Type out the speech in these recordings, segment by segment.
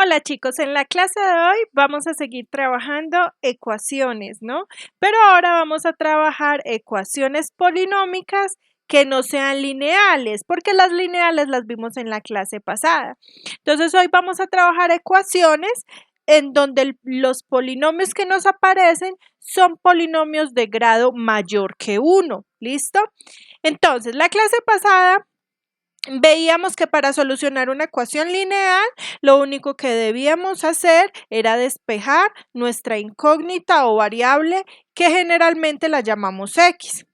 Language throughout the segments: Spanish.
Hola chicos, en la clase de hoy vamos a seguir trabajando ecuaciones, ¿no? Pero ahora vamos a trabajar ecuaciones polinómicas que no sean lineales, porque las lineales las vimos en la clase pasada. Entonces hoy vamos a trabajar ecuaciones en donde los polinomios que nos aparecen son polinomios de grado mayor que 1, ¿listo? Entonces, la clase pasada veíamos que para solucionar una ecuación lineal, lo único que debíamos hacer era despejar nuestra incógnita o variable que generalmente la llamamos x.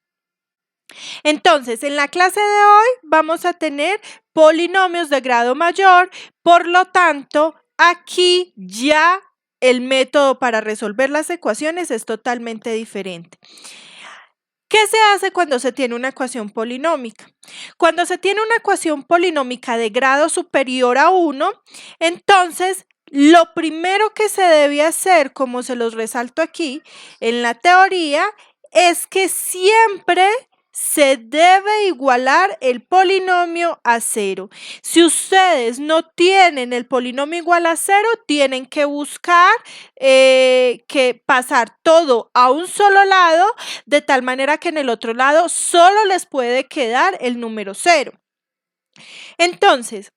Entonces, en la clase de hoy vamos a tener polinomios de grado mayor, por lo tanto, aquí ya el método para resolver las ecuaciones es totalmente diferente. ¿Qué se hace cuando se tiene una ecuación polinómica? Cuando se tiene una ecuación polinómica de grado superior a 1, entonces lo primero que se debe hacer, como se los resalto aquí en la teoría, es que siempre se debe igualar el polinomio a 0. Si ustedes no tienen el polinomio igual a 0, tienen que buscar que pasar todo a un solo lado, de tal manera que en el otro lado solo les puede quedar el número 0. Entonces,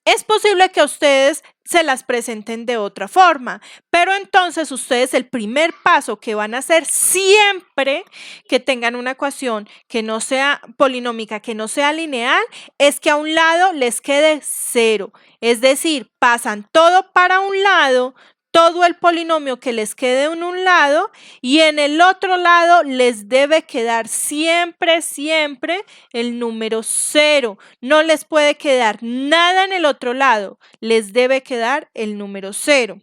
es posible que ustedes se las presenten de otra forma, pero entonces ustedes el primer paso que van a hacer siempre que tengan una ecuación que no sea polinómica, que no sea lineal, es que a un lado les quede 0. Es decir, pasan todo para un lado, todo el polinomio que les quede en un lado y en el otro lado les debe quedar siempre el número 0. No les puede quedar nada en el otro lado, les debe quedar el número 0.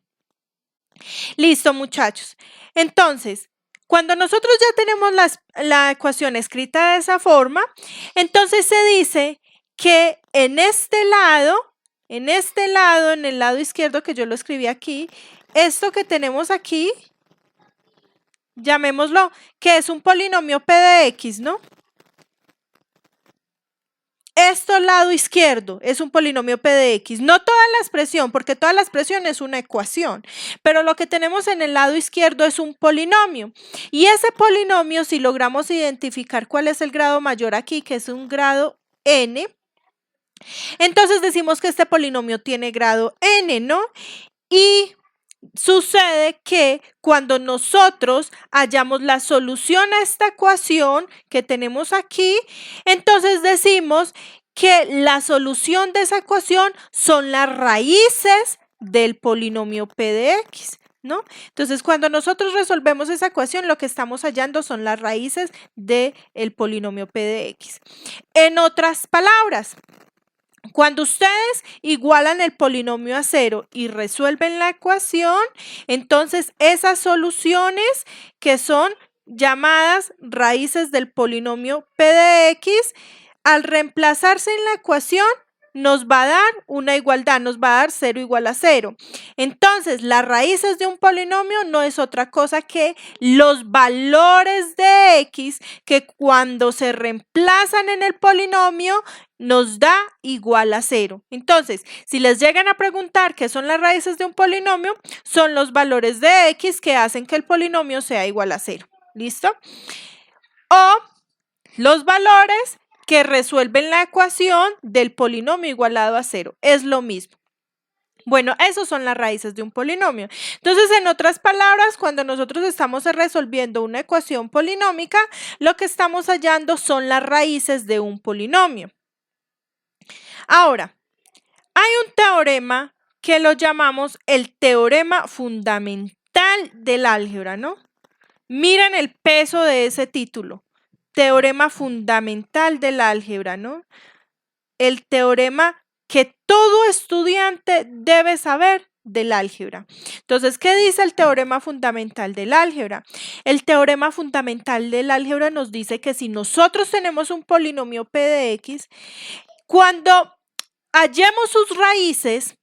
Listo, muchachos. Entonces, cuando nosotros ya tenemos la ecuación escrita de esa forma, entonces se dice que en el lado izquierdo, que yo lo escribí aquí, esto que tenemos aquí, llamémoslo, que es un polinomio p de x, ¿no? Esto lado izquierdo es un polinomio p de x, no toda la expresión, porque toda la expresión es una ecuación, pero lo que tenemos en el lado izquierdo es un polinomio. Y ese polinomio, si logramos identificar cuál es el grado mayor aquí, que es un grado n, entonces decimos que este polinomio tiene grado n, ¿no? Y sucede que cuando nosotros hallamos la solución a esta ecuación que tenemos aquí, entonces decimos que la solución de esa ecuación son las raíces del polinomio p de x, ¿no? Entonces, cuando nosotros resolvemos esa ecuación, lo que estamos hallando son las raíces del polinomio p de x. En otras palabras, cuando ustedes igualan el polinomio a 0 y resuelven la ecuación, entonces esas soluciones que son llamadas raíces del polinomio p de x, al reemplazarse en la ecuación, nos va a dar una igualdad, nos va a dar 0 igual a 0. Entonces, las raíces de un polinomio no es otra cosa que los valores de x que cuando se reemplazan en el polinomio nos da igual a 0. Entonces, si les llegan a preguntar qué son las raíces de un polinomio, son los valores de x que hacen que el polinomio sea igual a 0. ¿Listo? O los valores que resuelven la ecuación del polinomio igualado a 0. Es lo mismo. Bueno, esos son las raíces de un polinomio. Entonces, en otras palabras, cuando nosotros estamos resolviendo una ecuación polinómica, lo que estamos hallando son las raíces de un polinomio. Ahora, hay un teorema que lo llamamos el teorema fundamental del álgebra, ¿no? Miren el peso de ese título. Teorema fundamental del álgebra, ¿no? El teorema que todo estudiante debe saber del álgebra. Entonces, ¿qué dice el teorema fundamental del álgebra? El teorema fundamental del álgebra nos dice que si nosotros tenemos un polinomio p de x, cuando hallemos sus raíces,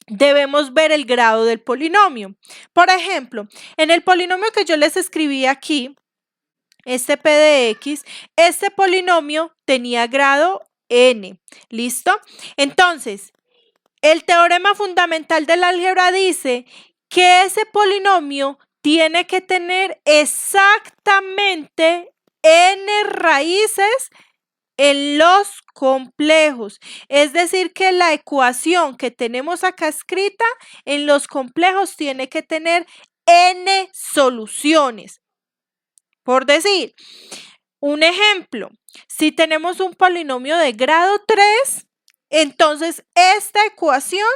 debemos ver el grado del polinomio. Por ejemplo, en el polinomio que yo les escribí aquí, este p de x, este polinomio tenía grado n. ¿Listo? Entonces, El teorema fundamental del álgebra dice que ese polinomio tiene que tener exactamente n raíces en los complejos. Es decir, que la ecuación que tenemos acá escrita en los complejos tiene que tener n soluciones. Por decir, un ejemplo, si tenemos un polinomio de grado 3, entonces esta ecuación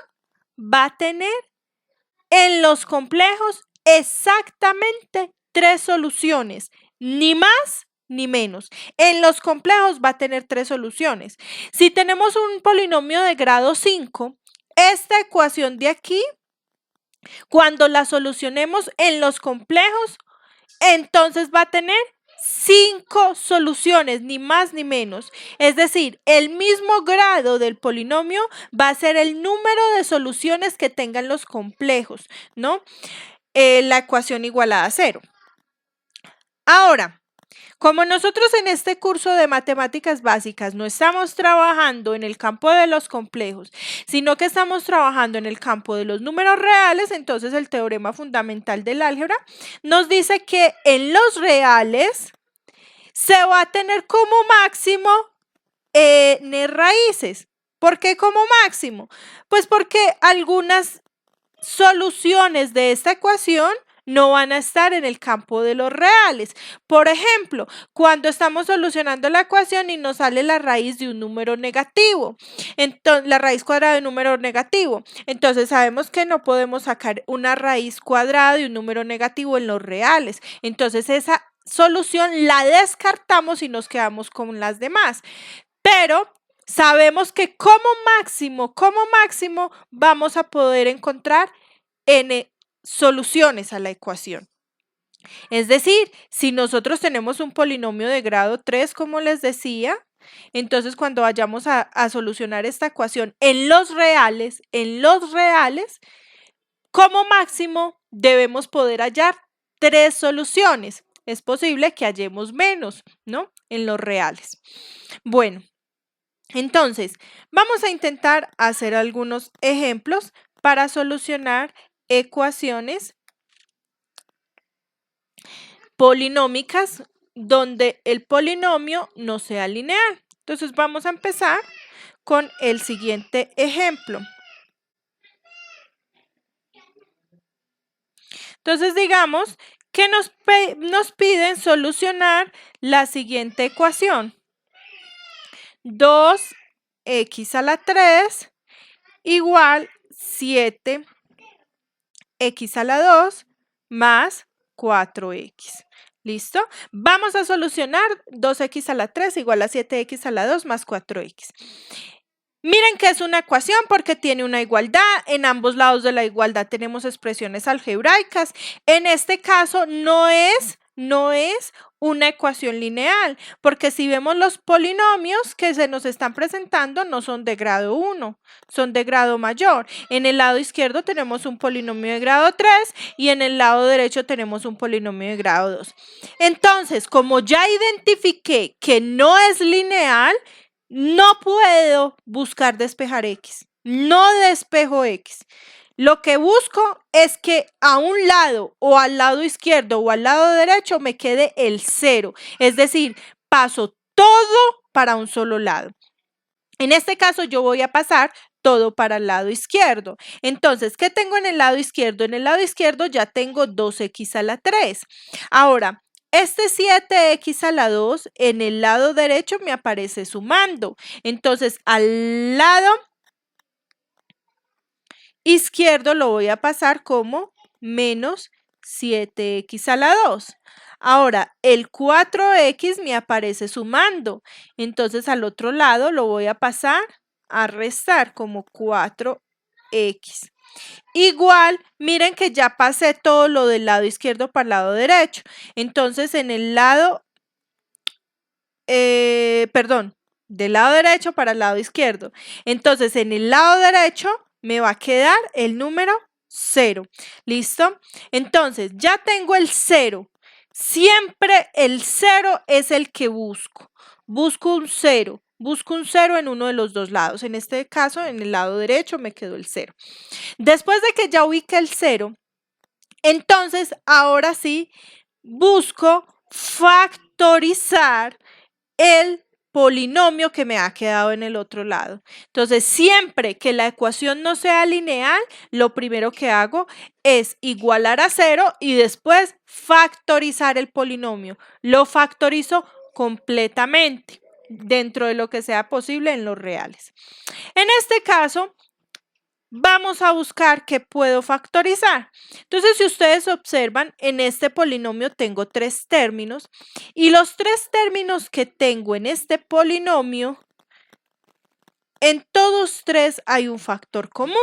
va a tener en los complejos exactamente 3 soluciones, ni más ni menos. En los complejos va a tener 3 soluciones. Si tenemos un polinomio de grado 5, esta ecuación de aquí, cuando la solucionemos en los complejos, entonces va a tener 5 soluciones, ni más ni menos. Es decir, el mismo grado del polinomio va a ser el número de soluciones que tengan los complejos, ¿no? La ecuación igualada a 0. Ahora, como nosotros en este curso de matemáticas básicas no estamos trabajando en el campo de los complejos, sino que estamos trabajando en el campo de los números reales, entonces el teorema fundamental del álgebra nos dice que en los reales se va a tener como máximo n raíces. ¿Por qué como máximo? Pues porque algunas soluciones de esta ecuación no van a estar en el campo de los reales. Por ejemplo, cuando estamos solucionando la ecuación y nos sale la raíz de un número negativo, entonces la raíz cuadrada de un número negativo, entonces sabemos que no podemos sacar una raíz cuadrada de un número negativo en los reales. Entonces esa solución la descartamos y nos quedamos con las demás. Pero sabemos que como máximo vamos a poder encontrar n soluciones a la ecuación. Es decir, si nosotros tenemos un polinomio de grado 3, como les decía, entonces cuando vayamos a solucionar esta ecuación en los reales, como máximo debemos poder hallar 3 soluciones. Es posible que hallemos menos, ¿no? En los reales. Bueno, entonces vamos a intentar hacer algunos ejemplos para solucionar ecuaciones polinómicas donde el polinomio no sea lineal. Entonces vamos a empezar con el siguiente ejemplo. Entonces digamos que nos piden solucionar la siguiente ecuación. 2x a la 3 igual 7x a la 2 más 4x. ¿Listo? Vamos a solucionar 2x a la 3 igual a 7x a la 2 más 4x. Miren que es una ecuación porque tiene una igualdad. En ambos lados de la igualdad tenemos expresiones algebraicas. En este caso no es una ecuación lineal, porque si vemos los polinomios que se nos están presentando no son de grado 1, son de grado mayor. En el lado izquierdo tenemos un polinomio de grado 3 y en el lado derecho tenemos un polinomio de grado 2. Entonces, como ya identifiqué que no es lineal, no puedo buscar despejar x, no despejo x. Lo que busco es que a un lado o al lado izquierdo o al lado derecho me quede el 0. Es decir, paso todo para un solo lado. En este caso yo voy a pasar todo para el lado izquierdo. Entonces, ¿qué tengo en el lado izquierdo? En el lado izquierdo ya tengo 2x a la 3. Ahora, este 7x a la 2 en el lado derecho me aparece sumando. Entonces, al lado izquierdo lo voy a pasar como menos 7x a la 2. Ahora, el 4x me aparece sumando. Entonces, al otro lado lo voy a pasar a restar como 4x. Igual, miren que ya pasé todo lo del lado izquierdo para el lado derecho. Entonces, en el lado, del lado derecho para el lado izquierdo. Entonces, en el lado derecho me va a quedar el número 0. ¿Listo? Entonces, ya tengo el 0. Siempre el 0 es el que busco. Busco un 0. busco un 0 en uno de los dos lados. En este caso, en el lado derecho me quedó el 0. Después de que ya ubique el 0, entonces ahora sí busco factorizar el polinomio que me ha quedado en el otro lado. Entonces, siempre que la ecuación no sea lineal, lo primero que hago es igualar a 0 y después factorizar el polinomio. Lo factorizo completamente dentro de lo que sea posible en los reales. En este caso, vamos a buscar qué puedo factorizar. Entonces, si ustedes observan, en este polinomio tengo 3 términos y los 3 términos que tengo en este polinomio, en todos 3 hay un factor común,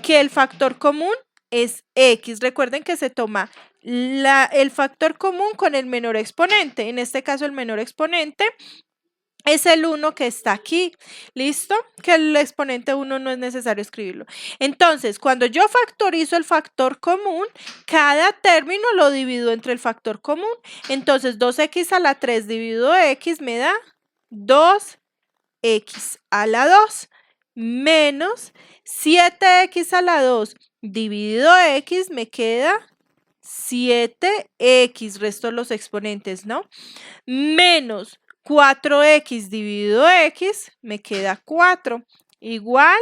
que el factor común es x. Recuerden que se toma el factor común con el menor exponente. En este caso, el menor exponente es el 1 que está aquí, ¿listo? Que el exponente 1 no es necesario escribirlo. Entonces, cuando yo factorizo el factor común, cada término lo divido entre el factor común. Entonces, 2x a la 3 dividido x me da 2x a la 2 menos 7x a la 2 dividido x me queda 7x, resto los exponentes, ¿no? Menos 4x dividido x me queda 4, igual,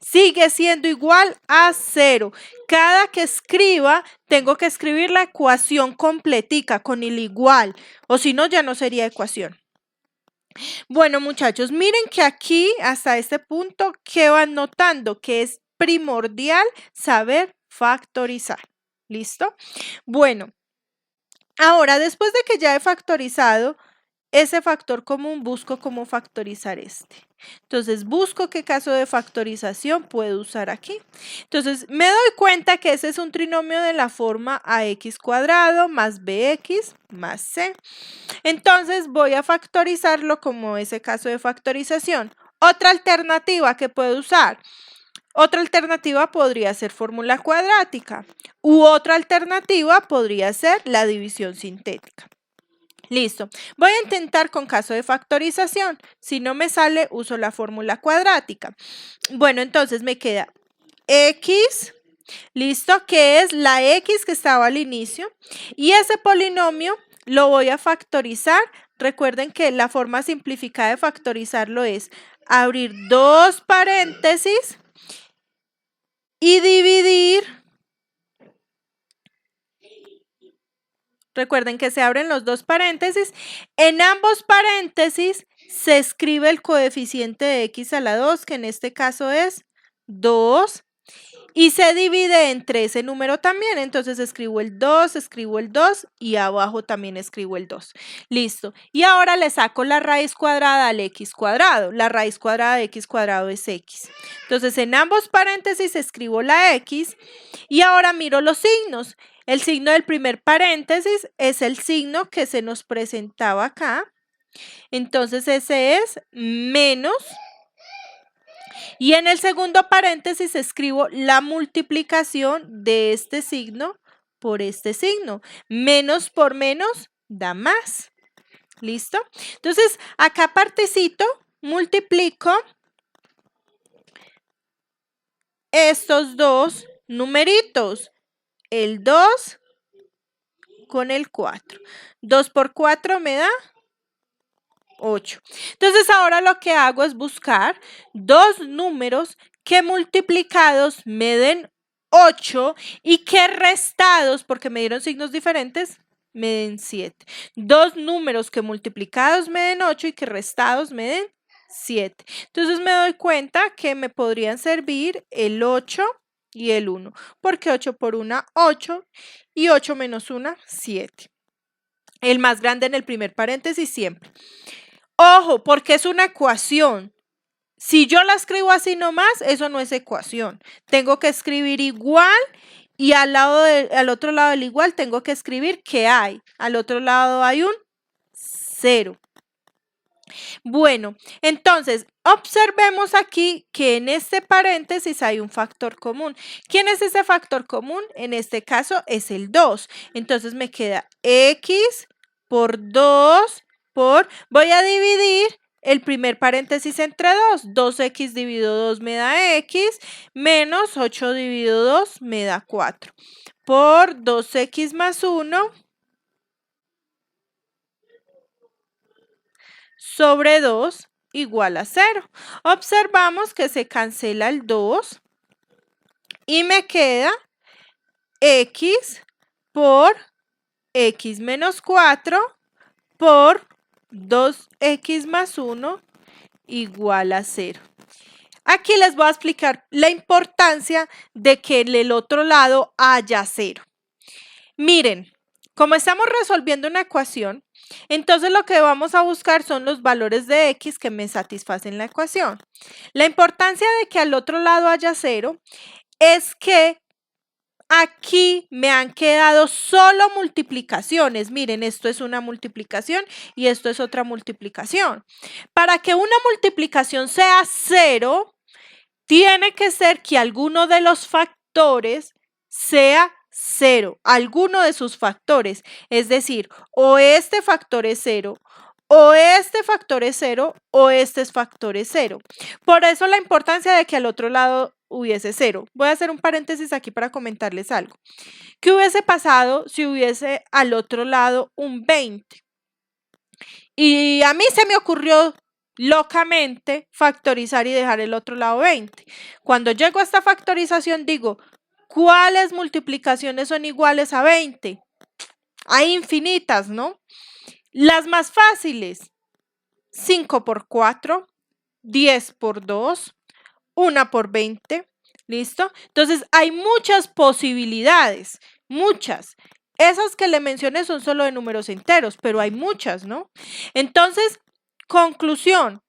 sigue siendo igual a 0. Cada que escriba, tengo que escribir la ecuación completica con el igual, o si no, ya no sería ecuación. Bueno, muchachos, miren que aquí, hasta este punto, ¿qué van notando? Que es primordial saber factorizar. ¿Listo? Bueno, ahora, después de que ya he factorizado ese factor común, busco cómo factorizar este. Entonces, busco qué caso de factorización puedo usar aquí. Entonces, me doy cuenta que ese es un trinomio de la forma ax cuadrado más bx más c. Entonces, voy a factorizarlo como ese caso de factorización. Otra alternativa que puedo usar. Otra alternativa podría ser fórmula cuadrática u otra alternativa podría ser la división sintética. Listo. Voy a intentar con caso de factorización. Si no me sale, uso la fórmula cuadrática. Bueno, entonces me queda x, listo, que es la x que estaba al inicio. Y ese polinomio lo voy a factorizar. Recuerden que la forma simplificada de factorizarlo es abrir 2 paréntesis y dividir. Recuerden que se abren los 2 paréntesis. En ambos paréntesis se escribe el coeficiente de x a la 2, que en este caso es 2. Y se divide entre ese número también. Entonces escribo el 2 y abajo también escribo el 2. Listo. Y ahora le saco la raíz cuadrada al x cuadrado. La raíz cuadrada de x cuadrado es x. Entonces en ambos paréntesis escribo la x y ahora miro los signos. El signo del primer paréntesis es el signo que se nos presentaba acá. Entonces ese es menos. Y en el segundo paréntesis escribo la multiplicación de este signo por este signo. Menos por menos da más. ¿Listo? Entonces acá partecito multiplico estos dos numeritos. El 2 con el 4. 2 por 4 me da 8. Entonces ahora lo que hago es buscar dos números que multiplicados me den 8 y que restados, porque me dieron signos diferentes, me den 7. Dos números que multiplicados me den 8 y que restados me den 7. Entonces me doy cuenta que me podrían servir el 8 y el 1, porque 8 por 1, 8 y 8 menos 1, 7. El más grande en el primer paréntesis siempre. Ojo, porque es una ecuación. Si yo la escribo así nomás, eso no es ecuación. Tengo que escribir igual y al otro lado del igual tengo que escribir qué hay. Al otro lado hay un 0. Bueno, entonces observemos aquí que en este paréntesis hay un factor común. ¿Quién es ese factor común? En este caso es el 2. Entonces me queda x por 2 por, voy a dividir el primer paréntesis entre 2. 2x dividido 2 me da x, menos 8 dividido 2 me da 4. Por 2x más 1 sobre 2 igual a 0. Observamos que se cancela el 2 y me queda x por x menos 4 por 2x más 1 igual a 0. Aquí les voy a explicar la importancia de que en el otro lado haya 0. Miren, como estamos resolviendo una ecuación, entonces lo que vamos a buscar son los valores de x que me satisfacen la ecuación. La importancia de que al otro lado haya 0 es que aquí me han quedado solo multiplicaciones. Miren, esto es una multiplicación y esto es otra multiplicación. Para que una multiplicación sea 0, tiene que ser que alguno de los factores sea 0, alguno de sus factores. Es decir, o este factor es 0, o este factor es 0, o este factor es 0. Por eso la importancia de que al otro lado hubiese 0. Voy a hacer un paréntesis aquí para comentarles algo. ¿Qué hubiese pasado si hubiese al otro lado un 20? Y a mí se me ocurrió locamente factorizar y dejar el otro lado 20. Cuando llego a esta factorización digo, ¿cuáles multiplicaciones son iguales a 20? Hay infinitas, ¿no? Las más fáciles, 5 por 4, 10 por 2, 1 por 20, ¿listo? Entonces hay muchas posibilidades, muchas. Esas que le mencioné son solo de números enteros, pero hay muchas, ¿no? Entonces, conclusión,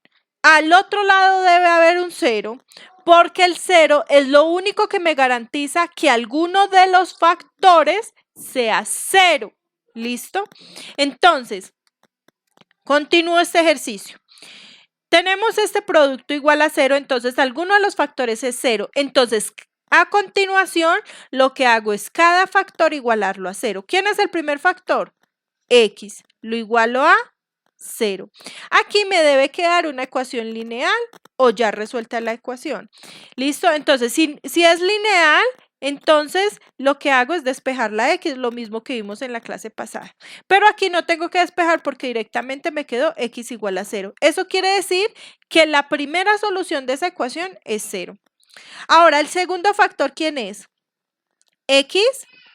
al otro lado debe haber un 0, porque el 0 es lo único que me garantiza que alguno de los factores sea 0, ¿listo? Entonces, continúo este ejercicio. Tenemos este producto igual a 0, entonces alguno de los factores es 0. Entonces, a continuación, lo que hago es cada factor igualarlo a 0. ¿Quién es el primer factor? X. Lo igualo a 0. Aquí me debe quedar una ecuación lineal o ya resuelta la ecuación. ¿Listo? Entonces, si es lineal, entonces lo que hago es despejar la x, lo mismo que vimos en la clase pasada. Pero aquí no tengo que despejar porque directamente me quedó x igual a 0. Eso quiere decir que la primera solución de esa ecuación es 0. Ahora, el segundo factor, ¿quién es? X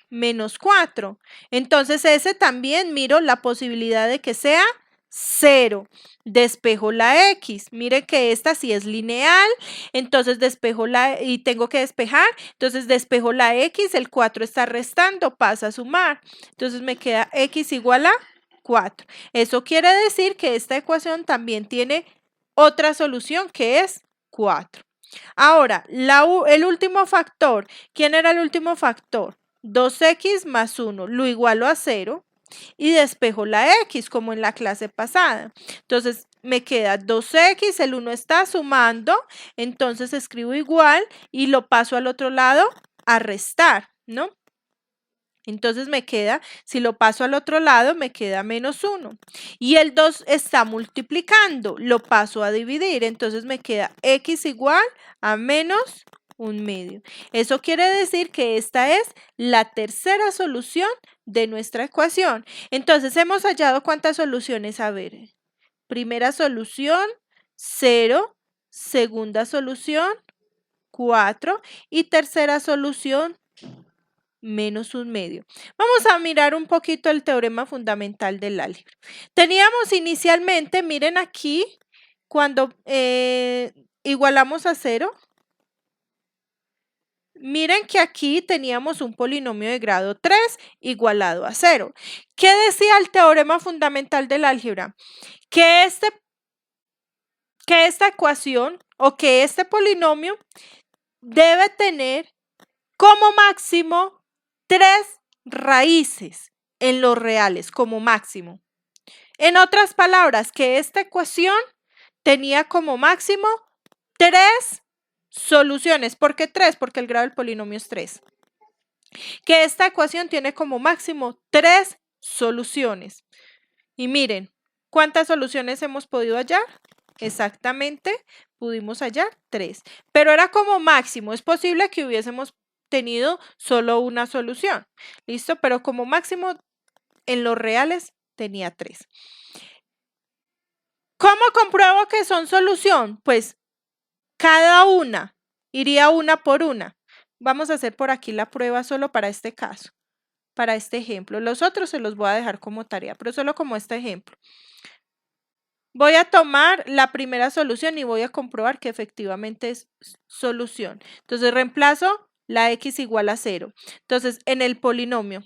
menos 4. Entonces, ese también miro la posibilidad de que sea 0. Despejo la x. Mire que esta sí es lineal, entonces despejo la y tengo que despejar, entonces despejo la x, el 4 está restando, pasa a sumar. Entonces me queda x igual a 4. Eso quiere decir que esta ecuación también tiene otra solución que es 4. Ahora, el último factor. ¿Quién era el último factor? 2x más 1. Lo igualo a 0 y despejo la x como en la clase pasada. Entonces, me queda 2x, el 1 está sumando, entonces escribo igual y lo paso al otro lado a restar, ¿no? Entonces me queda, si lo paso al otro lado, me queda menos 1. Y el 2 está multiplicando, lo paso a dividir, entonces me queda x igual a menos 1/2. Eso quiere decir que esta es la tercera solución de nuestra ecuación. Entonces hemos hallado cuántas soluciones. A ver, primera solución, 0, segunda solución, 4 y tercera solución, menos 1/2. Vamos a mirar un poquito el teorema fundamental del álgebra. Teníamos inicialmente, miren aquí, cuando igualamos a 0, miren que aquí teníamos un polinomio de grado 3 igualado a 0. ¿Qué decía el teorema fundamental del álgebra? Que esta ecuación o que este polinomio debe tener como máximo 3 raíces en los reales, como máximo. En otras palabras, que esta ecuación tenía como máximo 3 soluciones. ¿Por qué 3? Porque el grado del polinomio es 3. Que esta ecuación tiene como máximo 3 soluciones. Y miren, ¿cuántas soluciones hemos podido hallar? exactamente pudimos hallar 3. Pero era como máximo. Es posible que hubiésemos tenido solo una solución. ¿Listo? Pero como máximo en los reales tenía 3. ¿Cómo compruebo que son solución? Pues cada una iría una por una. Vamos a hacer por aquí la prueba solo para este caso, para este ejemplo. Los otros se los voy a dejar como tarea, pero solo como este ejemplo. Voy a tomar la primera solución y voy a comprobar que efectivamente es solución. Entonces reemplazo la x igual a 0. Entonces en el polinomio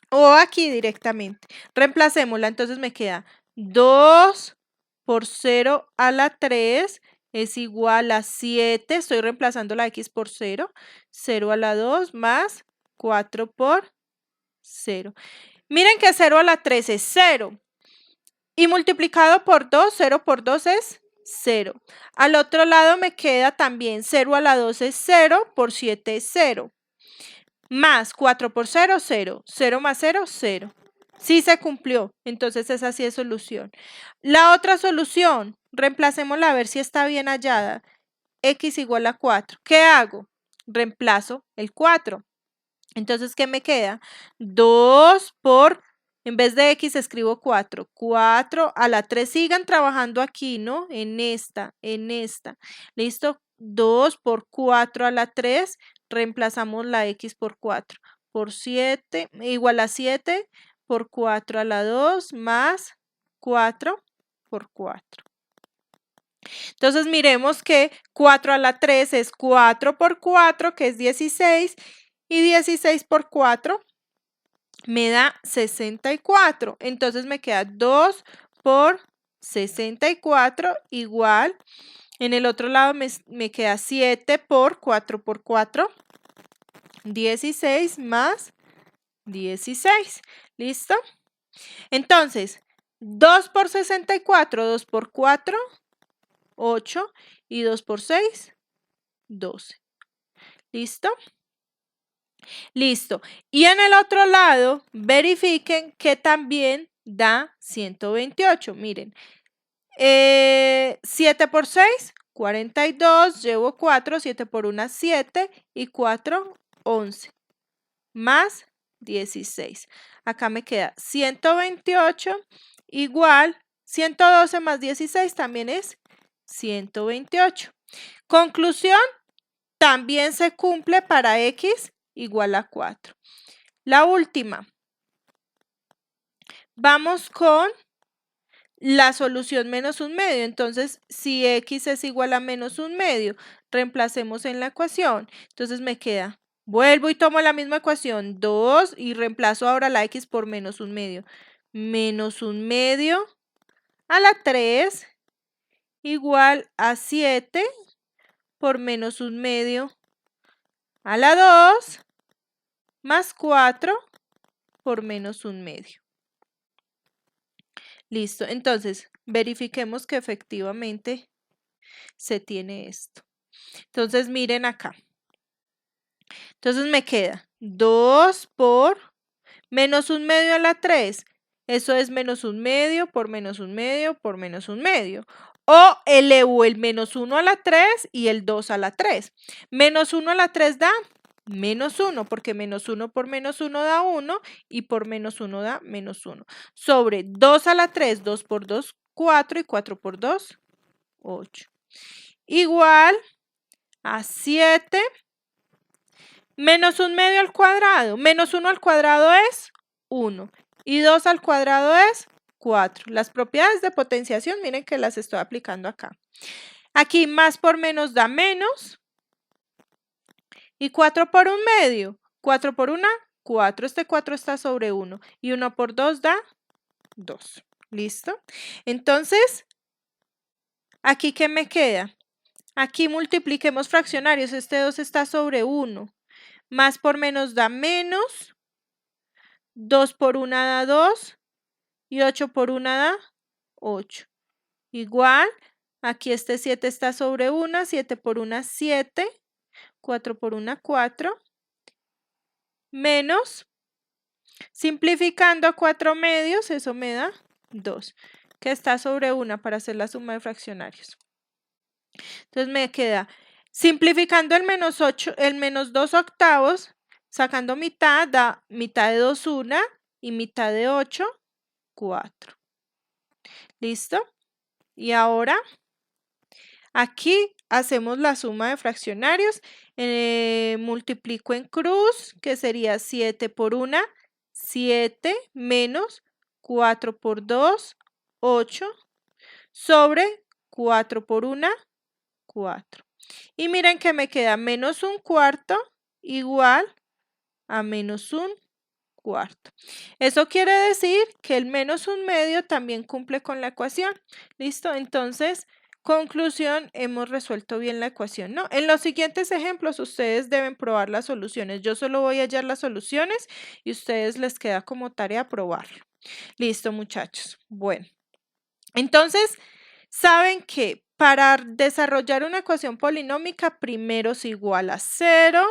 o aquí directamente, reemplacémosla. Entonces me queda 2 por 0 a la 3 es igual a 7. Estoy reemplazando la x por 0. 0 a la 2 más 4 por 0. Miren que 0 a la 3 es 0. Y multiplicado por 2, 0 por 2 es 0. Al otro lado me queda también 0 a la 2 es 0, por 7 es 0. Más 4 por 0, 0. 0 más 0, 0. Sí se cumplió, entonces esa sí es solución. La otra solución, reemplacémosla a ver si está bien hallada. X igual a 4. ¿Qué hago? Reemplazo el 4. Entonces, ¿qué me queda? 2 por, en vez de X escribo 4. 4 a la 3, sigan trabajando aquí, ¿no? En esta. ¿Listo? 2 por 4 a la 3, reemplazamos la X por 4. Por 7, igual a 7 por 4 a la 2 más 4 por 4. Entonces miremos que 4 a la 3 es 4 por 4, que es 16, y 16 por 4 me da 64. Entonces me queda 2 por 64 igual. En el otro lado me queda 7 por 4 por 4, 16 más 16. ¿Listo? Entonces, 2 por 64, 2 por 4, 8, y 2 por 6, 12. ¿Listo? Listo. Y en el otro lado, verifiquen que también da 128. Miren, 7 por 6, 42, llevo 4, 7 por 1, 7, y 4, 11, más 16. Acá me queda 128 igual 112 más 16 también es 128. Conclusión, también se cumple para x igual a 4. La última. Vamos con la solución menos un medio. Entonces, si x es igual a menos un medio, reemplacemos en la ecuación. Entonces me queda, vuelvo y tomo la misma ecuación, 2, y reemplazo ahora la x por menos un medio. Menos un medio a la 3 igual a 7 por menos un medio a la 2 más 4 por menos un medio. Listo, entonces verifiquemos que efectivamente se tiene esto. Entonces miren acá. Entonces me queda 2 por menos un medio a la 3. Eso es menos un medio por menos un medio por menos un medio. O elevo el menos 1 a la 3 y el 2 a la 3. Menos 1 a la 3 da menos 1, porque menos 1 por menos 1 da 1 y por menos 1 da menos 1. Sobre 2 a la 3, 2 por 2, 4 y 4 por 2, 8. Igual a 7 menos un medio al cuadrado. Menos 1 al cuadrado es 1 y 2 al cuadrado es 4. Las propiedades de potenciación, miren que las estoy aplicando acá. Aquí más por menos da menos. Y 4 por un medio. 4 por 1, 4. Este 4 está sobre 1. Y 1 por 2 da 2. ¿Listo? Entonces, ¿aquí qué me queda? Aquí multipliquemos fraccionarios. Este 2 está sobre 1. Más por menos da menos. 2 por 1 da 2. Y 8 por 1 da 8. Igual, aquí este 7 está sobre 1. 7 por 1, 7. 4 por 1, 4. Menos, simplificando a 4 medios, eso me da 2. que está sobre 1 para hacer la suma de fraccionarios. Entonces me queda, simplificando el menos 8, el menos 2 octavos, sacando mitad, da mitad de 2, 1 y mitad de 8, 4. ¿Listo? Y ahora, aquí hacemos la suma de fraccionarios. Multiplico en cruz, que sería 7 por 1, 7 menos 4 por 2, 8, sobre 4 por 1, 4. Y miren que me queda menos un cuarto igual a menos un cuarto. Eso quiere decir que el menos un medio también cumple con la ecuación. ¿Listo? Entonces, conclusión, hemos resuelto bien la ecuación, ¿no? En los siguientes ejemplos, ustedes deben probar las soluciones. Yo solo voy a hallar las soluciones y ustedes les queda como tarea probarlo. Listo, muchachos. Bueno, entonces, saben que para desarrollar una ecuación polinómica, primero se iguala a 0.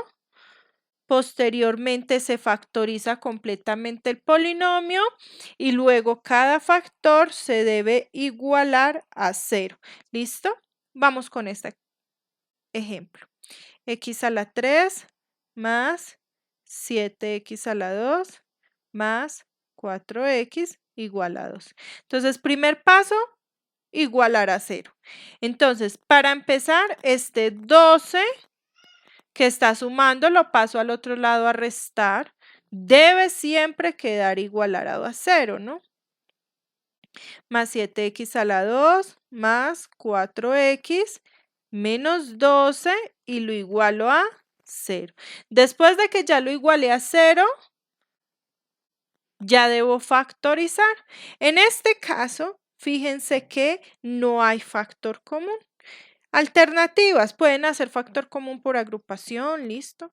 Posteriormente se factoriza completamente el polinomio y luego cada factor se debe igualar a 0. ¿Listo? Vamos con este ejemplo. X a la 3 más 7x a la 2 más 4x igual a 2. Entonces, primer paso, igualar a 0. Entonces, para empezar, este 12 que está sumando, lo paso al otro lado a restar, debe siempre quedar igualado a 0, ¿no? Más 7x a la 2 más 4x menos 12 y lo igualo a 0. Después de que ya lo igualé a 0, ya debo factorizar. En este caso, fíjense que no hay factor común. Alternativas, pueden hacer factor común por agrupación, listo.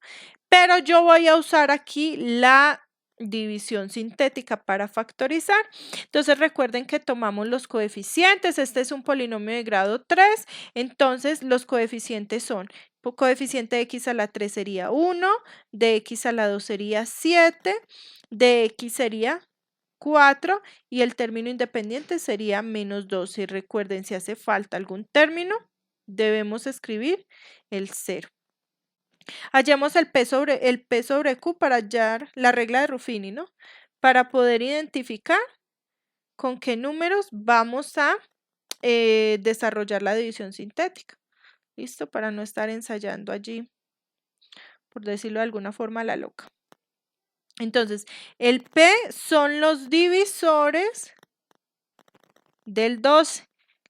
Pero yo voy a usar aquí la división sintética para factorizar. Entonces recuerden que tomamos los coeficientes. Este es un polinomio de grado 3. Entonces los coeficientes son, coeficiente de x a la 3 sería 1, de x a la 2 sería 7, de x sería 4 y el término independiente sería menos 12. Y recuerden, si hace falta algún término, debemos escribir el 0. Hallamos el P sobre Q para hallar la regla de Ruffini, ¿no? Para poder identificar con qué números vamos a desarrollar la división sintética. ¿Listo? Para no estar ensayando allí, por decirlo de alguna forma, a la loca. Entonces, el P son los divisores del 12.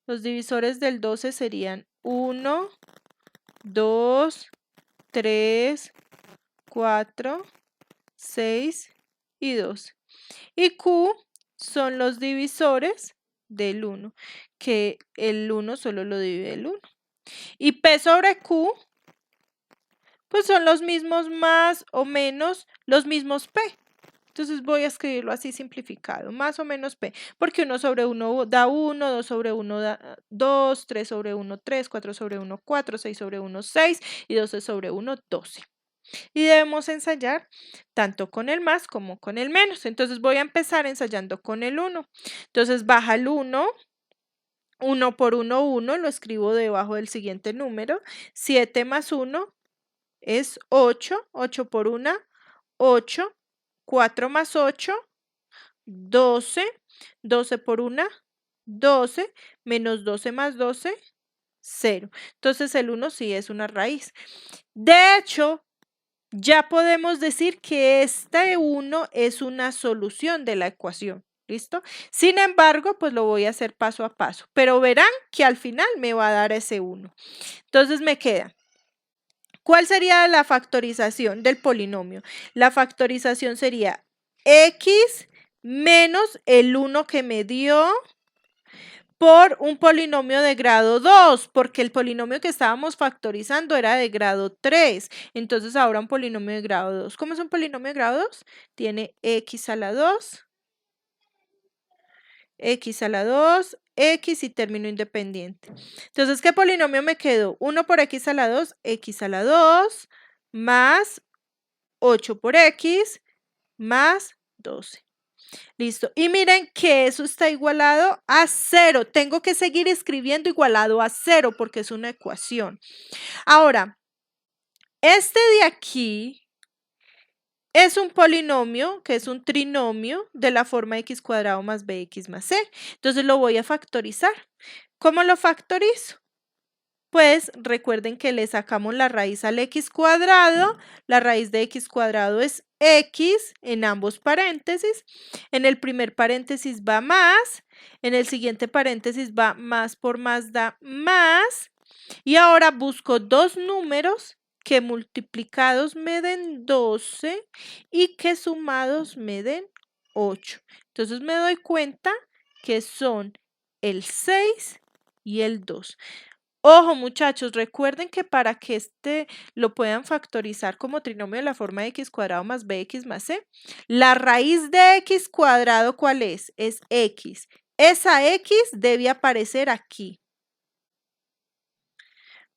Los divisores del 12 serían 1, 2, 3, 4, 6 y 12. Y Q son los divisores del 1, que el 1 solo lo divide el 1. Y P sobre Q, pues son los mismos más o menos los mismos P. Entonces voy a escribirlo así simplificado, más o menos P, porque 1 sobre 1 da 1, 2 sobre 1 da 2, 3 sobre 1, 3, 4 sobre 1, 4, 6 sobre 1, 6 y 12 sobre 1, 12. Y debemos ensayar tanto con el más como con el menos. Entonces voy a empezar ensayando con el 1. Entonces baja el 1, 1 por 1, 1, lo escribo debajo del siguiente número. 7 más 1 es 8, 8 por 1, 8. 4 más 8, 12, 12 por 1, 12, menos 12 más 12, 0. Entonces el 1 sí es una raíz. De hecho, ya podemos decir que este 1 es una solución de la ecuación. ¿Listo? Sin embargo, pues lo voy a hacer paso a paso. Pero verán que al final me va a dar ese 1. Entonces me queda. ¿Cuál sería la factorización del polinomio? La factorización sería x menos el 1 que me dio por un polinomio de grado 2, porque el polinomio que estábamos factorizando era de grado 3. Entonces ahora un polinomio de grado 2. ¿Cómo es un polinomio de grado 2? Tiene x a la 2, x a la 2, x y término independiente. Entonces, ¿qué polinomio me quedó? 1 por x a la 2, x a la 2, más 8 por x, más 12. Listo. Y miren que eso está igualado a 0. Tengo que seguir escribiendo igualado a 0 porque es una ecuación. Ahora, este de aquí es un polinomio, que es un trinomio de la forma x cuadrado más bx más c. Entonces lo voy a factorizar. ¿Cómo lo factorizo? Pues recuerden que le sacamos la raíz al x cuadrado. La raíz de x cuadrado es x en ambos paréntesis. En el primer paréntesis va más. En el siguiente paréntesis va más por más da más. Y ahora busco dos números que multiplicados me den 12 y que sumados me den 8. Entonces me doy cuenta que son el 6 y el 2. Ojo, muchachos, recuerden que para que lo puedan factorizar como trinomio de la forma de x cuadrado más bx más c, la raíz de x cuadrado, ¿cuál es? Es x. Esa x debe aparecer aquí.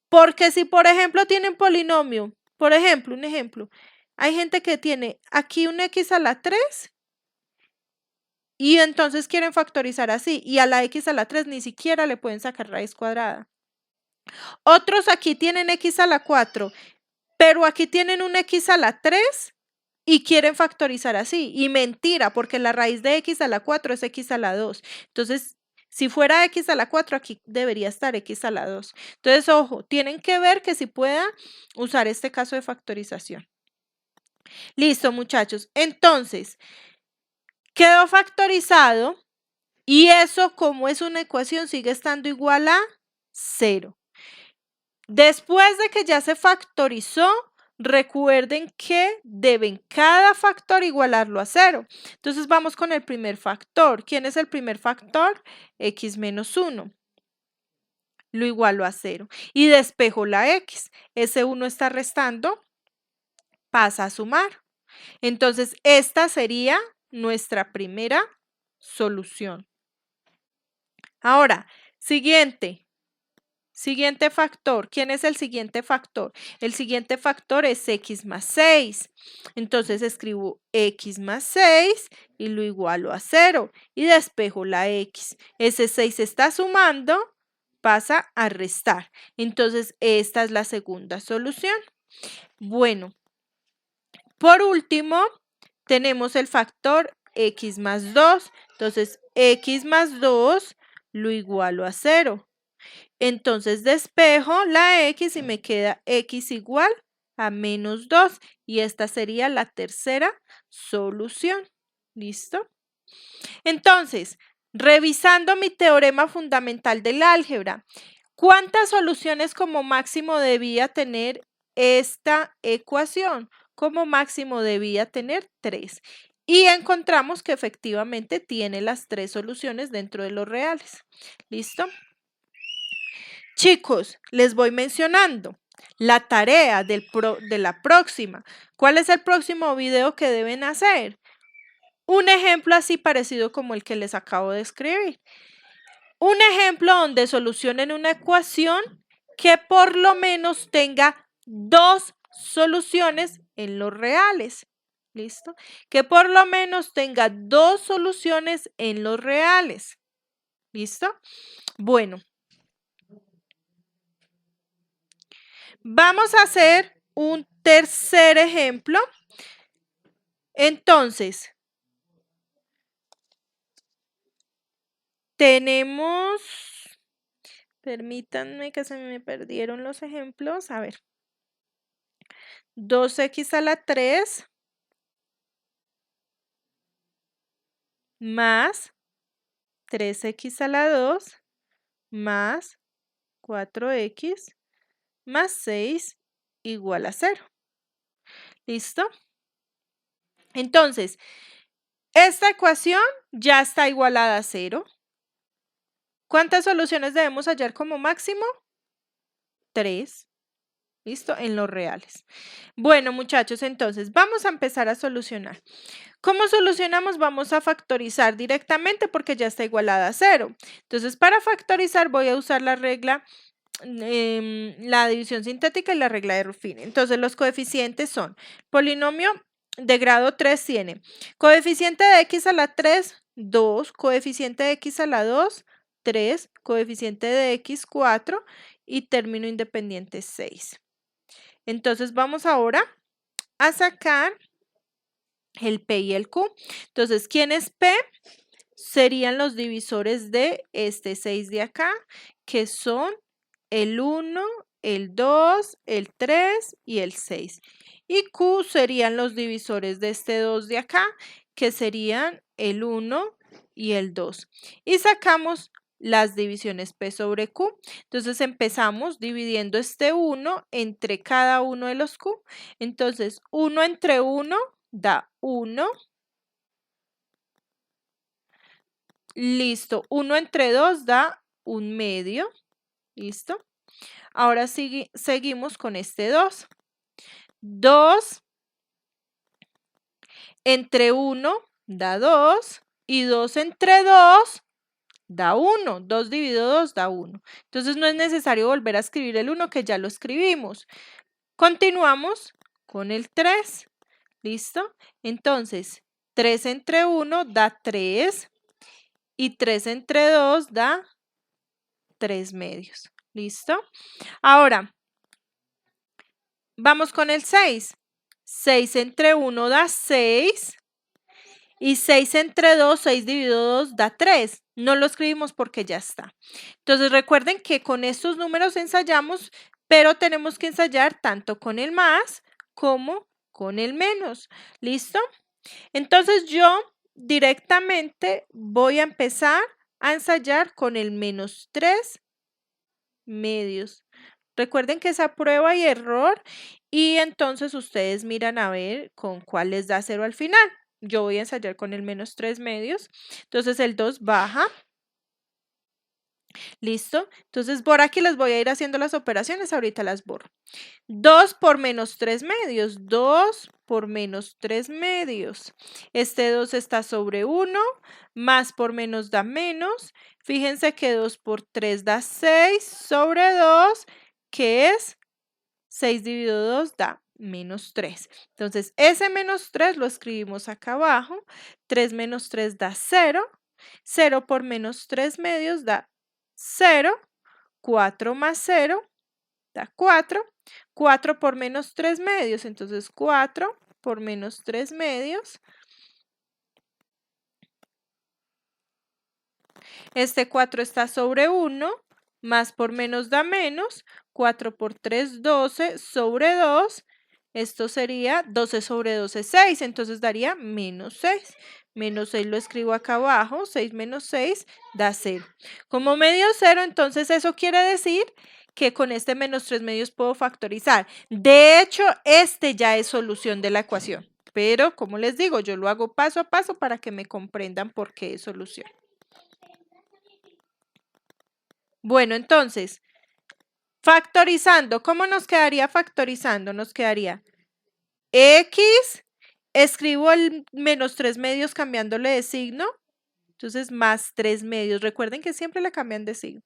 Porque si, por ejemplo, tienen polinomio, por ejemplo, un ejemplo, hay gente que tiene aquí un x a la 3 y entonces quieren factorizar así, y a la x a la 3 ni siquiera le pueden sacar raíz cuadrada. Otros aquí tienen x a la 4, pero aquí tienen un x a la 3 y quieren factorizar así. Y mentira, porque la raíz de x a la 4 es x a la 2. Entonces, si fuera x a la 4, aquí debería estar x a la 2. Entonces, ojo, tienen que ver que si pueda usar este caso de factorización. Listo, muchachos. Entonces, quedó factorizado y eso, como es una ecuación, sigue estando igual a 0. Después de que ya se factorizó, recuerden que deben cada factor igualarlo a 0. Entonces vamos con el primer factor. ¿Quién es el primer factor? X menos 1. Lo igualo a 0. Y despejo la x. Ese 1 está restando, pasa a sumar. Entonces esta sería nuestra primera solución. Ahora, siguiente. Siguiente factor. ¿Quién es el siguiente factor? El siguiente factor es x más 6. Entonces escribo x más 6 y lo igualo a 0 y despejo la x. Ese 6 está sumando, pasa a restar. Entonces esta es la segunda solución. Bueno, por último tenemos el factor x más 2. Entonces x más 2 lo igualo a 0. Entonces despejo la x y me queda x igual a menos 2 y esta sería la tercera solución. ¿Listo? Entonces, revisando mi teorema fundamental del álgebra, ¿cuántas soluciones como máximo debía tener esta ecuación? Como máximo debía tener 3. Y encontramos que efectivamente tiene las 3 soluciones dentro de los reales. ¿Listo? Chicos, les voy mencionando la tarea de la próxima. ¿Cuál es el próximo video que deben hacer? Un ejemplo así parecido como el que les acabo de escribir. Un ejemplo donde solucionen una ecuación que por lo menos tenga 2 soluciones en los reales. ¿Listo? Que por lo menos tenga 2 soluciones en los reales. ¿Listo? Bueno. Vamos a hacer un tercer ejemplo. Entonces, tenemos, permítanme que se me perdieron los ejemplos. A ver, 2x a la 3 más 3x a la 2 más 4x más 6 igual a 0. ¿Listo? Entonces, esta ecuación ya está igualada a 0. ¿Cuántas soluciones debemos hallar como máximo? 3. ¿Listo? En los reales. Bueno, muchachos, entonces vamos a empezar a solucionar. ¿Cómo solucionamos? Vamos a factorizar directamente porque ya está igualada a 0. Entonces, para factorizar voy a usar la regla, la división sintética y la regla de Ruffin. Entonces, los coeficientes son polinomio de grado 3 tiene coeficiente de x a la 3, 2, coeficiente de x a la 2, 3, coeficiente de x, 4 y término independiente 6. Entonces vamos ahora a sacar el P y el Q. Entonces, ¿quién es P? Serían los divisores de este 6 de acá, que son el 1, el 2, el 3 y el 6. Y Q serían los divisores de este 2 de acá, que serían el 1 y el 2. Y sacamos las divisiones P sobre Q. Entonces empezamos dividiendo este 1 entre cada uno de los Q. Entonces 1 entre 1 da 1. Listo. 1 entre 2 da 1/2. ¿Listo? Ahora seguimos con este 2. 2 entre 1 da 2 y 2 entre 2 da 1. 2 dividido 2 da 1. Entonces no es necesario volver a escribir el 1 que ya lo escribimos. Continuamos con el 3. ¿Listo? Entonces 3 entre 1 da 3 y 3 entre 2 da 3/2. ¿Listo? Ahora, vamos con el 6. 6 entre 1 da 6 y 6 entre 2, 6 dividido 2 da 3. No lo escribimos porque ya está. Entonces recuerden que con estos números ensayamos, pero tenemos que ensayar tanto con el más como con el menos. ¿Listo? Entonces yo directamente voy a empezar a ensayar con el menos 3/2. Recuerden que es a prueba y error y entonces ustedes miran a ver con cuál les da 0 al final. Yo voy a ensayar con el menos 3/2. Entonces el 2 baja. ¿Listo? Entonces por aquí les voy a ir haciendo las operaciones, ahorita las borro. 2 por menos 3/2, 2 por menos 3/2. Este 2 está sobre 1, más por menos da menos. Fíjense que 2 por 3 da 6 sobre 2, que es 6 dividido 2 da menos 3. Entonces ese menos 3 lo escribimos acá abajo. 3 menos 3 da 0. 0 por menos 3/2 da 0. 4 más 0 da 4. 4 por menos 3/2, entonces 4 por menos 3/2. Este 4 está sobre 1, más por menos da menos. 4 por 3, 12 sobre 2. Esto sería 12 sobre 12, 6, entonces daría menos 6. Menos 6 lo escribo acá abajo, 6 menos 6 da 0. Como me dio 0, entonces eso quiere decir que con este menos 3/2 puedo factorizar. De hecho, este ya es solución de la ecuación, pero como les digo, yo lo hago paso a paso para que me comprendan por qué es solución. Bueno, entonces, factorizando, ¿cómo nos quedaría factorizando? Nos quedaría x, escribo el menos 3/2 cambiándole de signo, entonces más 3/2. Recuerden que siempre le cambian de signo.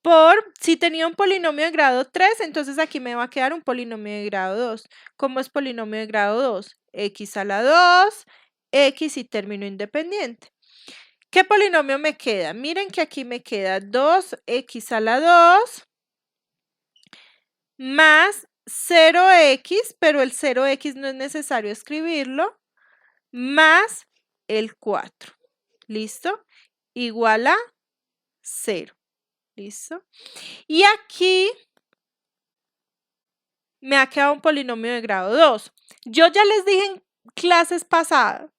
Por, si tenía un polinomio de grado 3, entonces aquí me va a quedar un polinomio de grado 2. ¿Cómo es polinomio de grado 2? X a la 2, x y término independiente. ¿Qué polinomio me queda? Miren que aquí me queda 2x a la 2 más 0x, pero el 0x no es necesario escribirlo, más el 4. ¿Listo? Igual a 0. ¿Listo? Y aquí me ha quedado un polinomio de grado 2. Yo ya les dije en clases pasadas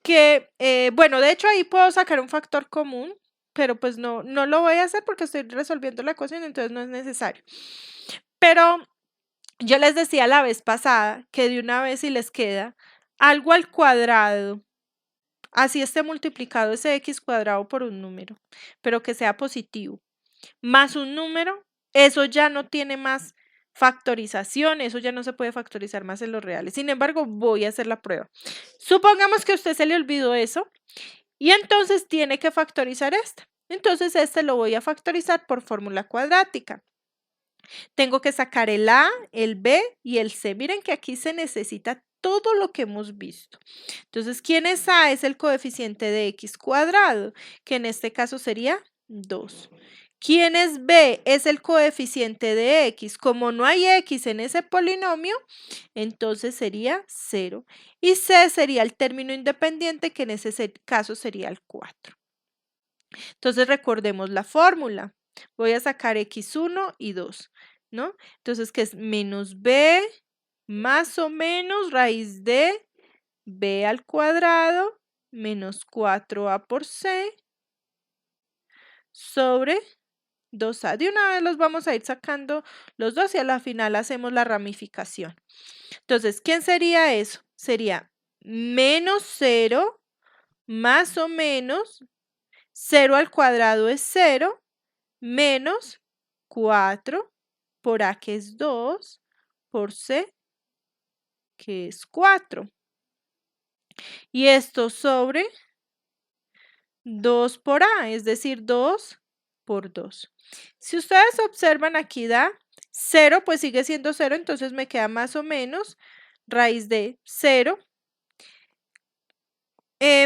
que, bueno, de hecho ahí puedo sacar un factor común, pero pues no lo voy a hacer porque estoy resolviendo la ecuación, entonces no es necesario. Pero yo les decía la vez pasada que de una vez si les queda algo al cuadrado, así esté multiplicado ese x cuadrado por un número, pero que sea positivo, más un número, eso ya no tiene más factorización, eso ya no se puede factorizar más en los reales. Sin embargo, voy a hacer la prueba. Supongamos que a usted se le olvidó eso y entonces tiene que factorizar este. Entonces este lo voy a factorizar por fórmula cuadrática. Tengo que sacar el A, el B y el C. Miren que aquí se necesita todo lo que hemos visto. Entonces, ¿quién es A? Es el coeficiente de x cuadrado, que en este caso sería 2. ¿Quién es B? Es el coeficiente de x. Como no hay x en ese polinomio, entonces sería 0. Y C sería el término independiente, que en ese caso sería el 4. Entonces recordemos la fórmula. Voy a sacar x1 y 2, ¿no? Entonces, ¿qué es? Menos b más o menos raíz de b al cuadrado menos 4a por c sobre 2a. De una vez los vamos a ir sacando los dos y a la final hacemos la ramificación. Entonces, ¿quién sería eso? Sería menos 0 más o menos 0 al cuadrado es 0 menos 4 por A, que es 2, por C, que es 4. Y esto sobre 2 por A, es decir, 2 por 2. Si ustedes observan aquí da 0, pues sigue siendo 0, entonces me queda más o menos raíz de 0.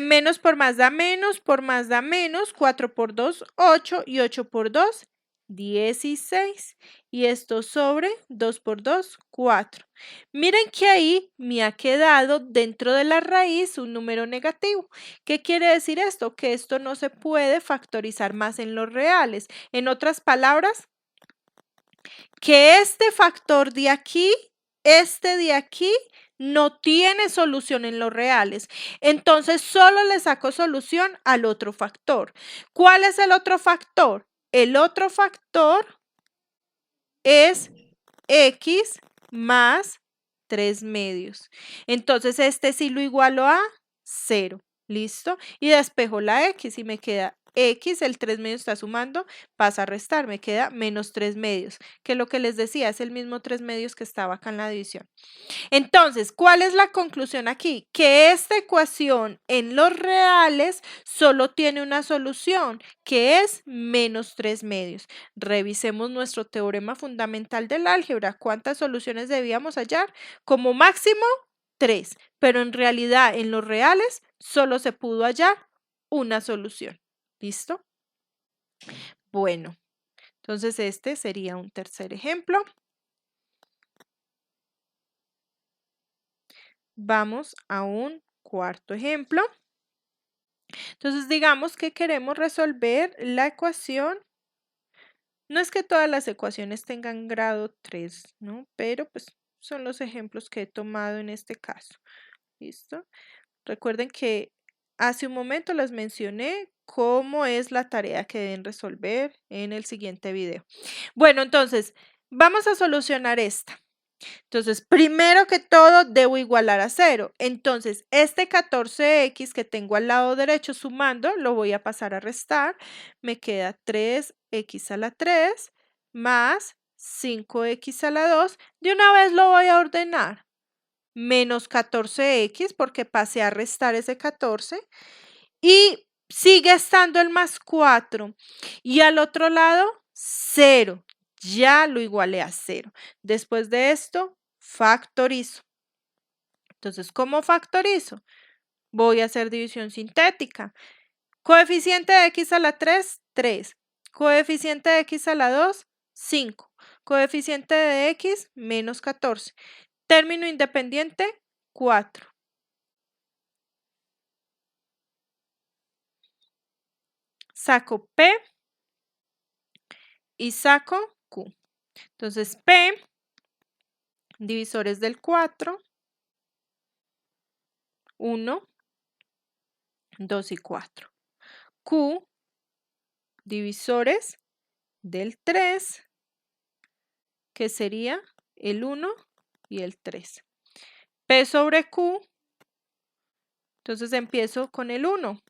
Menos por más da menos, por más da menos, 4 por 2, 8 y 8 por 2, 16. Y esto sobre 2 por 2, 4. Miren que ahí me ha quedado dentro de la raíz un número negativo. ¿Qué quiere decir esto? Que esto no se puede factorizar más en los reales. En otras palabras, que este factor de aquí, este de aquí, no tiene solución en los reales. Entonces, solo le saco solución al otro factor. ¿Cuál es el otro factor? El otro factor es x más 3 medios. Entonces, este sí lo igualo a 0. ¿Listo? Y despejo la x y me queda x, el 3 medios está sumando, pasa a restar, me queda menos 3 medios, que lo que les decía es el mismo 3 medios que estaba acá en la división. Entonces, ¿cuál es la conclusión aquí? Que esta ecuación en los reales solo tiene una solución, que es menos 3 medios. Revisemos nuestro teorema fundamental del álgebra. ¿Cuántas soluciones debíamos hallar? Como máximo 3, pero en realidad en los reales solo se pudo hallar una solución. ¿Listo? Bueno, entonces este sería un tercer ejemplo. Vamos a un cuarto ejemplo. Entonces, digamos que queremos resolver la ecuación. No es que todas las ecuaciones tengan grado 3, ¿no? Pero pues son los ejemplos que he tomado en este caso. ¿Listo? Recuerden que hace un momento les mencioné cómo es la tarea que deben resolver en el siguiente video. Bueno, entonces, vamos a solucionar esta. Entonces, primero que todo, debo igualar a 0. Entonces, este 14x que tengo al lado derecho sumando, lo voy a pasar a restar. Me queda 3x a la 3 más 5x a la 2. De una vez lo voy a ordenar. Menos 14x porque pasé a restar ese 14. Y sigue estando el más 4. Y al otro lado, 0. Ya lo igualé a 0. Después de esto, factorizo. Entonces, ¿cómo factorizo? Voy a hacer división sintética. Coeficiente de x a la 3, 3. Coeficiente de x a la 2, 5. Coeficiente de x, menos 14. Término independiente, 4. Saco P y saco Q. Entonces, P, divisores del 4, 1, 2 y 4. Q, divisores del 3, que sería el 1 y el 3. P sobre Q, entonces empiezo con el 1.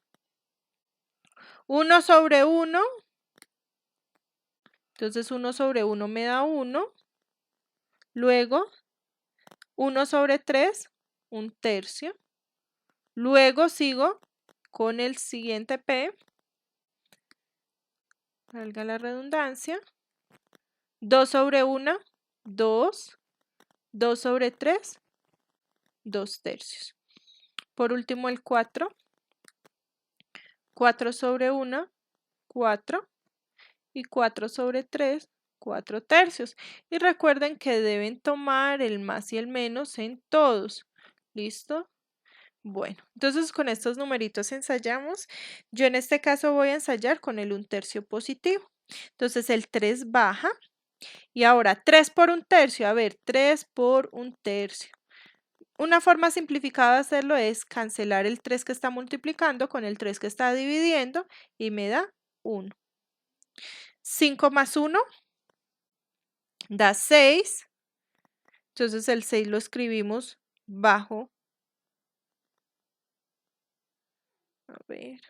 1 sobre 1, entonces 1 sobre 1 me da 1. Luego, 1 sobre 3, un tercio. Luego sigo con el siguiente P, valga la redundancia, 2 sobre 1, 2. 2 sobre 3, 2 tercios. Por último el 4. 4 sobre 1, 4. Y 4 sobre 3, 4 tercios. Y recuerden que deben tomar el más y el menos en todos. ¿Listo? Bueno, entonces con estos numeritos ensayamos. Yo en este caso voy a ensayar con el 1/3 positivo. Entonces el 3 baja. Y ahora 3 por 1/3. A ver, 3 por 1/3. Una forma simplificada de hacerlo es cancelar el 3 que está multiplicando con el 3 que está dividiendo y me da 1. 5 más 1 da 6. Entonces el 6 lo escribimos bajo. A ver.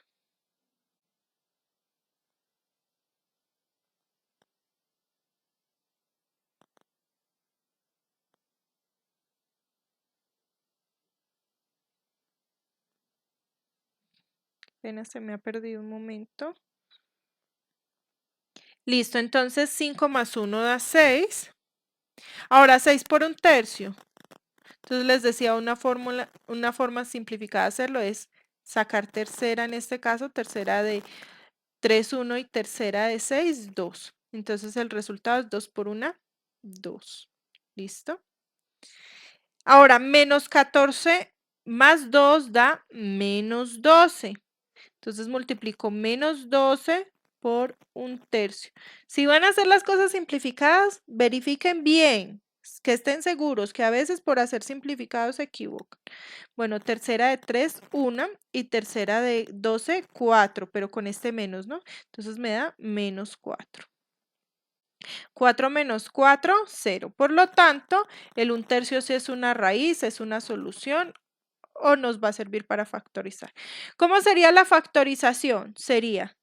Apenas se me ha perdido un momento. Listo, entonces 5 más 1 da 6. Ahora 6 por 1/3. Entonces les decía una forma simplificada de hacerlo es sacar tercera, en este caso, tercera de 3, 1 y tercera de 6, 2. Entonces el resultado es 2 por 1, 2. ¿Listo? Ahora, menos 14 más 2 da menos 12. Entonces multiplico menos 12 por 1/3. Si van a hacer las cosas simplificadas, verifiquen bien, que estén seguros, que a veces por hacer simplificados se equivocan. Bueno, tercera de 3, 1 y tercera de 12, 4, pero con este menos, ¿no? Entonces me da menos 4. 4 menos 4, 0. Por lo tanto, el 1/3 sí es una raíz, es una solución o nos va a servir para factorizar. ¿Cómo sería la factorización? Sería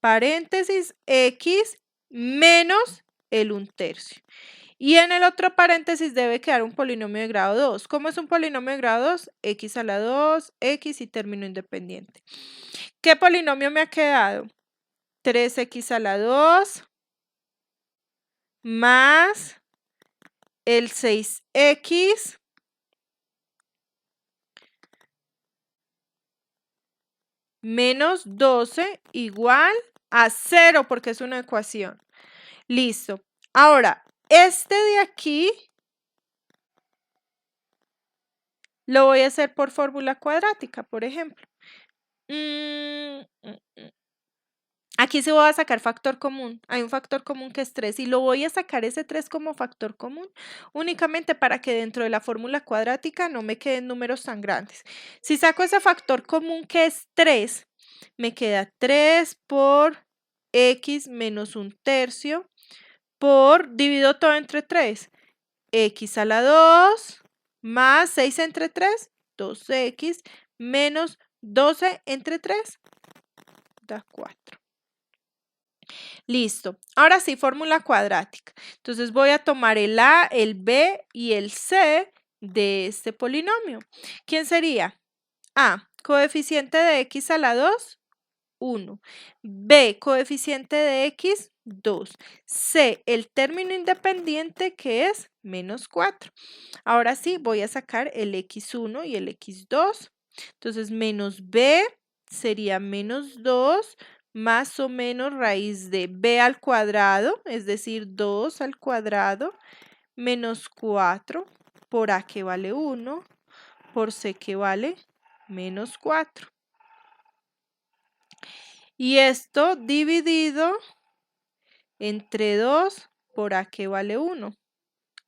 paréntesis x menos el 1/3. Y en el otro paréntesis debe quedar un polinomio de grado 2. ¿Cómo es un polinomio de grado 2? X a la 2, x y término independiente. ¿Qué polinomio me ha quedado? 3x a la 2 más el 6x menos 12 igual a 0 porque es una ecuación. Listo. Ahora, este de aquí lo voy a hacer por fórmula cuadrática, por ejemplo. Aquí se voy a sacar factor común. Hay un factor común que es 3 y lo voy a sacar ese 3 como factor común únicamente para que dentro de la fórmula cuadrática no me queden números tan grandes. Si saco ese factor común que es 3, me queda 3 por x menos 1/3 por, divido todo entre 3, x a la 2 más 6 entre 3, 2x menos 12 entre 3, da 4. Listo. Ahora sí, fórmula cuadrática. Entonces voy a tomar el a, el b y el c de este polinomio. ¿Quién sería? A, coeficiente de x a la 2, 1. B, coeficiente de x, 2. C, el término independiente que es menos 4. Ahora sí, voy a sacar el x1 y el x2. Entonces, menos b sería menos 2 más o menos raíz de b al cuadrado, es decir, 2 al cuadrado, menos 4 por a que vale 1, por c que vale menos 4. Y esto dividido entre 2 por a que vale 1.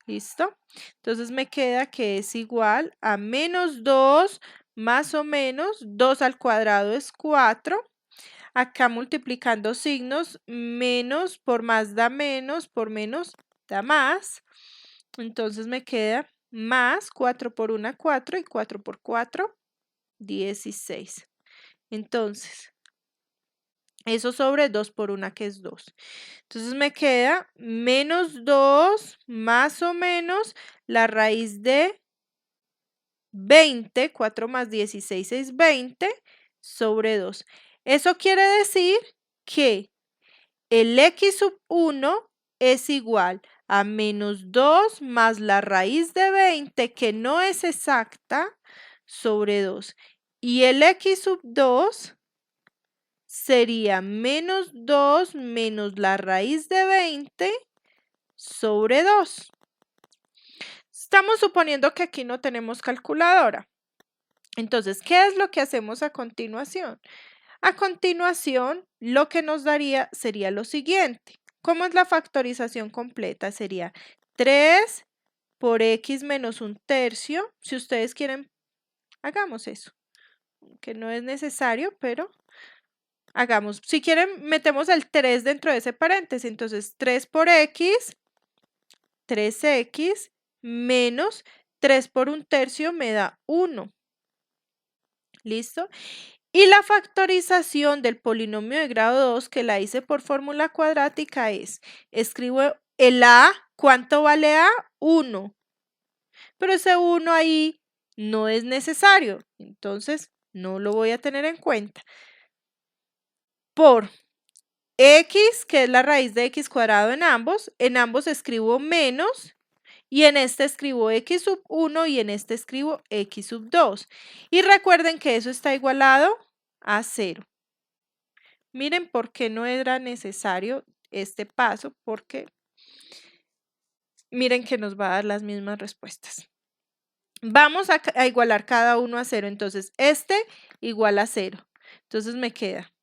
¿Listo? Entonces me queda que es igual a menos 2 más o menos 2 al cuadrado es 4. Acá multiplicando signos, menos por más da menos, por menos da más. Entonces me queda más 4 por 1, 4 y 4 por 4, 16. Entonces, eso sobre 2 por 1 que es 2. Entonces me queda menos 2 más o menos la raíz de 20, 4 más 16 es 20 sobre 2. Eso quiere decir que el x sub 1 es igual a menos 2 más la raíz de 20, que no es exacta, sobre 2. Y el x sub 2 sería menos 2 menos la raíz de 20 sobre 2. Estamos suponiendo que aquí no tenemos calculadora. Entonces, ¿qué es lo que hacemos a continuación? A continuación, lo que nos daría sería lo siguiente. ¿Cómo es la factorización completa? Sería 3 por x menos 1/3. Si ustedes quieren, hagamos eso. Que no es necesario, pero hagamos. Si quieren, metemos el 3 dentro de ese paréntesis. Entonces, 3 por x, 3x, menos 3 por 1/3 me da 1. ¿Listo? Y la factorización del polinomio de grado 2, que la hice por fórmula cuadrática, es, escribo el a, ¿cuánto vale a? 1. Pero ese 1 ahí no es necesario, entonces no lo voy a tener en cuenta. Por x, que es la raíz de x cuadrado en ambos escribo menos, y en este escribo x sub 1 y en este escribo x sub 2. Y recuerden que eso está igualado a 0. Miren por qué no era necesario este paso, porque miren que nos va a dar las mismas respuestas. Vamos a igualar cada uno a 0, entonces este igual a 0. Entonces me queda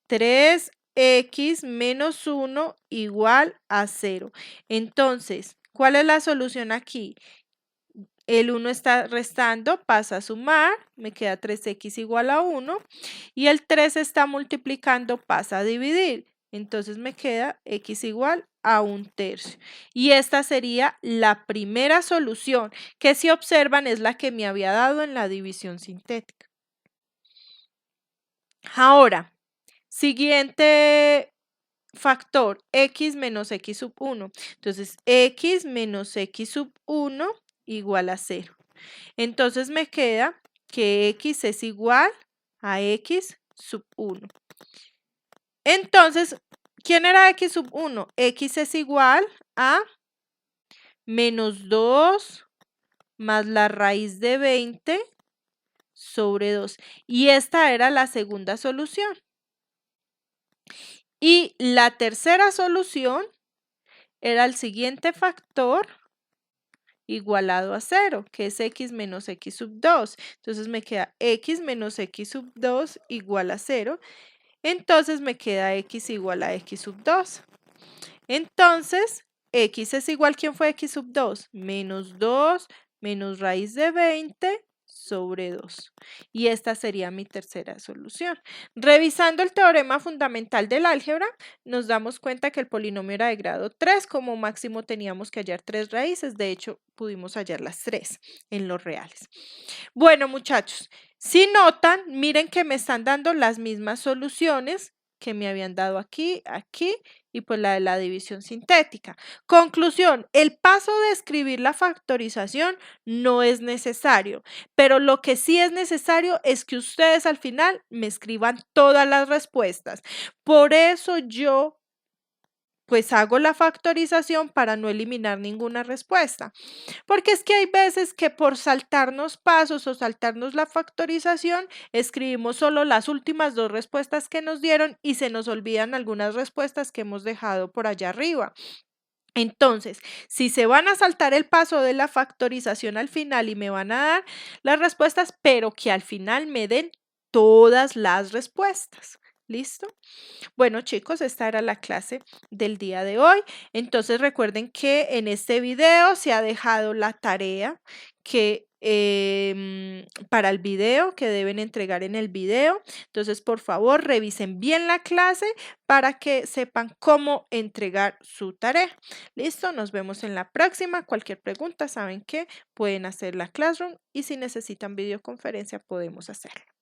3x menos 1 igual a 0. Entonces, ¿cuál es la solución aquí? El 1 está restando, pasa a sumar, me queda 3x igual a 1. Y el 3 está multiplicando, pasa a dividir. Entonces me queda x igual a 1/3. Y esta sería la primera solución, que si observan es la que me había dado en la división sintética. Ahora, siguiente factor, x menos x sub 1. Entonces, x menos x sub 1 igual a 0. Entonces me queda que x es igual a x sub 1. Entonces, ¿quién era x sub 1? X es igual a menos 2 más la raíz de 20 sobre 2. Y esta era la segunda solución. Y la tercera solución era el siguiente factor igualado a 0, que es x menos x sub 2. Entonces me queda x menos x sub 2 igual a 0. Entonces me queda x igual a x sub 2. Entonces, x es igual, ¿quién fue x sub 2? Menos 2 menos raíz de 20 sobre 2. Y esta sería mi tercera solución. Revisando el teorema fundamental del álgebra, nos damos cuenta que el polinomio era de grado 3, como máximo teníamos que hallar 3 raíces, de hecho pudimos hallar las 3 en los reales. Bueno, muchachos, si notan, miren que me están dando las mismas soluciones que me habían dado aquí, aquí y pues la de la división sintética. Conclusión, el paso de escribir la factorización no es necesario, pero lo que sí es necesario es que ustedes al final me escriban todas las respuestas. Por eso yo pues hago la factorización para no eliminar ninguna respuesta. Porque es que hay veces que por saltarnos pasos o saltarnos la factorización, escribimos solo las últimas 2 respuestas que nos dieron y se nos olvidan algunas respuestas que hemos dejado por allá arriba. Entonces, si se van a saltar el paso de la factorización al final y me van a dar las respuestas, pero que al final me den todas las respuestas. ¿Listo? Bueno, chicos, esta era la clase del día de hoy. Entonces, recuerden que en este video se ha dejado la tarea que para el video que deben entregar en el video. Entonces, por favor, revisen bien la clase para que sepan cómo entregar su tarea. Listo, nos vemos en la próxima. Cualquier pregunta, saben que pueden hacer la Classroom y si necesitan videoconferencia podemos hacerlo.